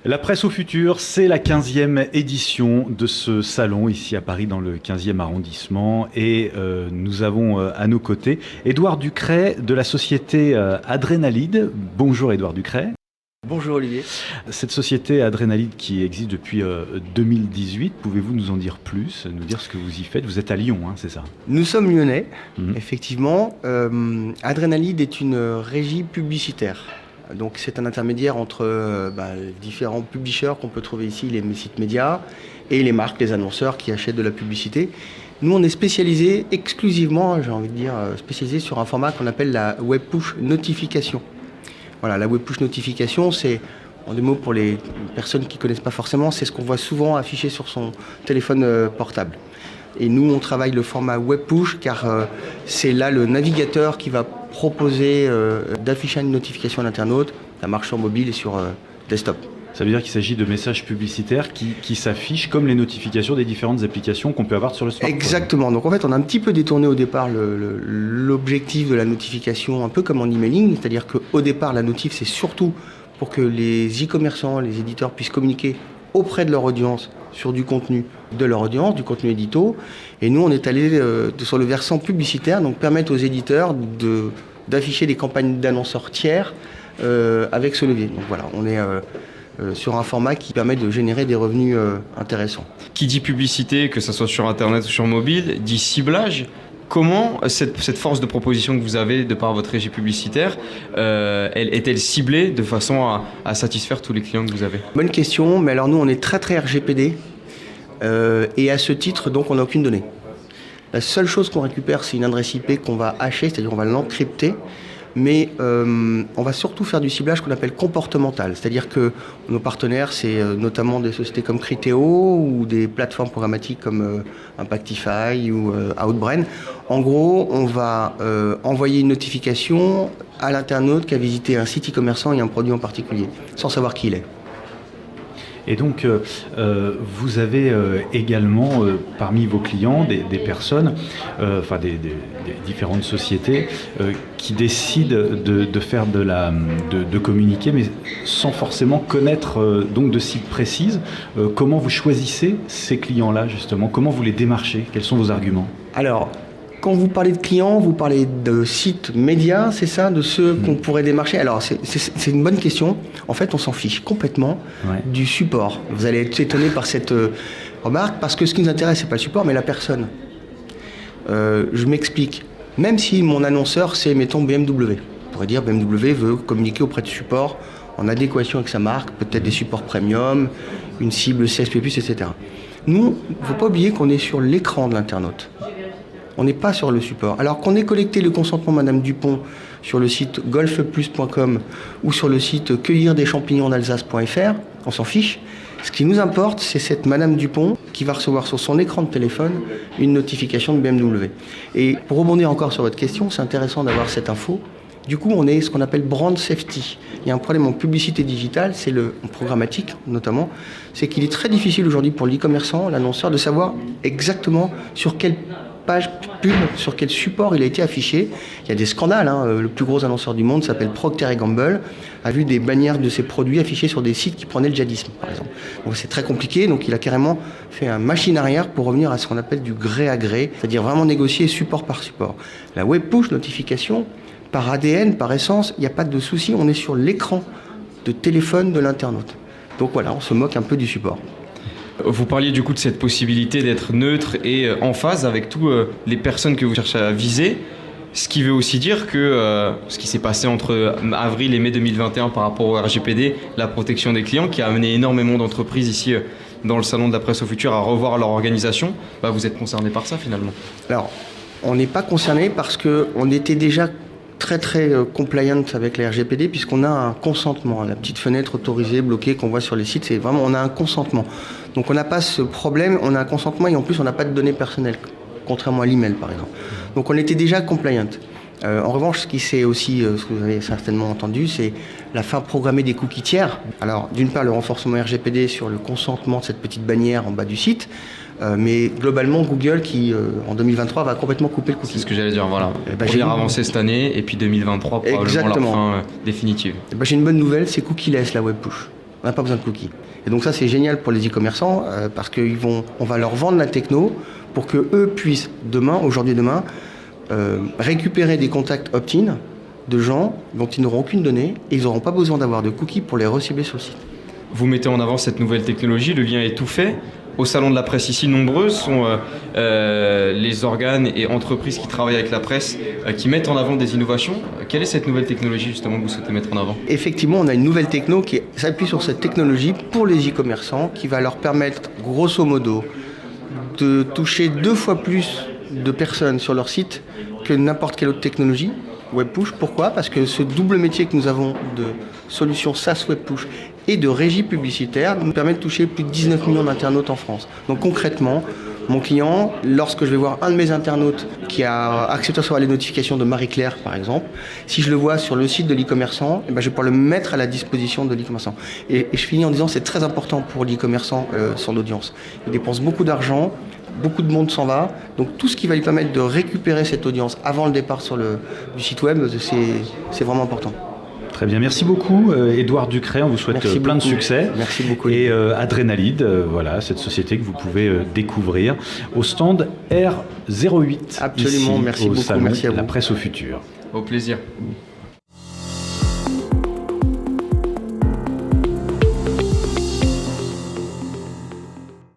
La presse au futur, c'est la 15e édition de ce salon ici à Paris dans le 15e arrondissement et nous avons à nos côtés Édouard Ducret de la société Adrénalide. Bonjour Édouard Ducret. Bonjour Olivier. Cette société Adrénalide qui existe depuis 2018, pouvez-vous nous en dire plus, nous dire ce que vous y faites? Vous êtes à Lyon, hein, c'est ça? Nous sommes lyonnais, effectivement. Adrénalide est une régie publicitaire. Donc c'est un intermédiaire entre différents publishers qu'on peut trouver ici, les sites médias, et les marques, les annonceurs qui achètent de la publicité. Nous, on est spécialisé exclusivement, j'ai envie de dire, spécialisé sur un format qu'on appelle la web push notification. Voilà, la web push notification, c'est, en deux mots pour les personnes qui ne connaissent pas forcément, c'est ce qu'on voit souvent affiché sur son téléphone portable. Et nous, on travaille le format web push car c'est là le navigateur qui va proposer d'afficher une notification à l'internaute. Ça marche sur mobile et sur desktop. Ça veut dire qu'il s'agit de messages publicitaires qui s'affichent comme les notifications des différentes applications qu'on peut avoir sur le smartphone. Exactement. Donc en fait, on a un petit peu détourné au départ l'objectif de la notification, un peu comme en emailing. C'est-à-dire qu'au départ, la notif, c'est surtout pour que les e-commerçants, les éditeurs puissent communiquer auprès de leur audience sur du contenu de leur audience, du contenu édito. Et nous, on est allé sur le versant publicitaire, donc permettre aux éditeurs d'afficher des campagnes d'annonceurs tiers avec ce levier. Donc voilà, on est sur un format qui permet de générer des revenus intéressants. Qui dit publicité, que ce soit sur Internet ou sur mobile, dit ciblage. Comment cette force de proposition que vous avez de par votre régie publicitaire, elle est-elle ciblée de façon à satisfaire tous les clients que vous avez? Bonne question, mais alors nous on est très RGPD et à ce titre donc on n'a aucune donnée. La seule chose qu'on récupère c'est une adresse IP qu'on va hasher, c'est-à-dire on va l'encrypter, mais on va surtout faire du ciblage qu'on appelle comportemental, c'est-à-dire que nos partenaires c'est notamment des sociétés comme Criteo ou des plateformes programmatiques comme Impactify ou Outbrain. En gros, on va envoyer une notification à l'internaute qui a visité un site e-commerçant et un produit en particulier, sans savoir qui il est. Et donc, vous avez également parmi vos clients des personnes, des différentes sociétés qui décident de faire de communiquer, mais sans forcément connaître donc de sites précises. Comment vous choisissez ces clients-là justement? Comment vous les démarchez? Quels sont vos arguments? Alors, quand vous parlez de clients, vous parlez de sites médias, c'est ça, de ceux qu'on pourrait démarcher? Alors, c'est une bonne question. En fait, on s'en fiche complètement du support. Vous allez être étonné par cette remarque, parce que ce qui nous intéresse, c'est pas le support, mais la personne. Je m'explique. Même si mon annonceur, c'est, mettons, BMW. On pourrait dire BMW veut communiquer auprès de supports en adéquation avec sa marque, peut-être des supports premium, une cible CSP+, etc. Nous, il ne faut pas oublier qu'on est sur l'écran de l'internaute. On n'est pas sur le support. Alors qu'on ait collecté le consentement de Madame Dupont sur le site golfplus.com ou sur le site cueillirdeschampignonsdalsace.fr, on s'en fiche. Ce qui nous importe, c'est cette Madame Dupont qui va recevoir sur son écran de téléphone une notification de BMW. Et pour rebondir encore sur votre question, c'est intéressant d'avoir cette info. Du coup, on est ce qu'on appelle brand safety. Il y a un problème en publicité digitale, c'est en programmatique notamment, c'est qu'il est très difficile aujourd'hui pour l'e-commerçant, l'annonceur, de savoir exactement sur quelle page pub, sur quel support il a été affiché. Il y a des scandales, le plus gros annonceur du monde s'appelle Procter & Gamble, a vu des bannières de ses produits affichés sur des sites qui prenaient le djihadisme, par exemple. Donc c'est très compliqué, donc il a carrément fait un machine arrière pour revenir à ce qu'on appelle du gré à gré, c'est-à-dire vraiment négocier support par support. La web push notification, par ADN, par essence, il n'y a pas de souci, on est sur l'écran de téléphone de l'internaute. Donc voilà, on se moque un peu du support. Vous parliez du coup de cette possibilité d'être neutre et en phase avec toutes les personnes que vous cherchez à viser, ce qui veut aussi dire que ce qui s'est passé entre avril et mai 2021 par rapport au RGPD, la protection des clients, qui a amené énormément d'entreprises ici dans le salon de la presse au futur à revoir leur organisation, vous êtes concerné par ça finalement? Alors, on n'est pas concerné parce qu'on était déjà très compliant avec les RGPD puisqu'on a un consentement. La petite fenêtre autorisée, bloquée qu'on voit sur les sites, c'est vraiment, on a un consentement. Donc on n'a pas ce problème, on a un consentement et en plus on n'a pas de données personnelles, contrairement à l'email par exemple. Donc on était déjà compliant. En revanche, ce qui c'est aussi, ce que vous avez certainement entendu, c'est la fin programmée des cookies tiers. Alors d'une part le renforcement RGPD sur le consentement de cette petite bannière en bas du site, mais globalement Google qui en 2023 va complètement couper le cookie. C'est ce que j'allais dire, voilà. Première avancée cette année et puis 2023 probablement leur fin définitive. J'ai une bonne nouvelle, c'est cookie-less la web push. On n'a pas besoin de cookies. Et donc ça, c'est génial pour les e-commerçants parce qu'on va leur vendre la techno pour qu'eux puissent demain, aujourd'hui et demain, récupérer des contacts opt-in de gens dont ils n'auront aucune donnée et ils n'auront pas besoin d'avoir de cookies pour les recibler sur le site. Vous mettez en avant cette nouvelle technologie, le lien est tout fait. Au Salon de la Presse ici, nombreux sont les organes et entreprises qui travaillent avec la presse, qui mettent en avant des innovations. Quelle est cette nouvelle technologie justement que vous souhaitez mettre en avant ? Effectivement, on a une nouvelle techno qui s'appuie sur cette technologie pour les e-commerçants qui va leur permettre, grosso modo, de toucher 2 fois plus de personnes sur leur site que n'importe quelle autre technologie. Web Push, pourquoi ? Parce que ce double métier que nous avons de solutions SaaS Web Push et de régie publicitaire nous permet de toucher plus de 19 millions d'internautes en France. Donc concrètement, mon client, lorsque je vais voir un de mes internautes qui a accepté de recevoir les notifications de Marie-Claire par exemple, si je le vois sur le site de l'e-commerçant, je vais pouvoir le mettre à la disposition de l'e-commerçant. Et je finis en disant c'est très important pour l'e-commerçant son audience. Il dépense beaucoup d'argent, beaucoup de monde s'en va, donc tout ce qui va lui permettre de récupérer cette audience avant le départ du site web, c'est vraiment important. Très bien, merci beaucoup Édouard Ducret, on vous souhaite plein de succès. Merci beaucoup. Et Adrénalide, voilà, cette société que vous pouvez découvrir au stand R08. Absolument, ici, merci au beaucoup, salon merci à vous. La Presse au Futur. Au plaisir.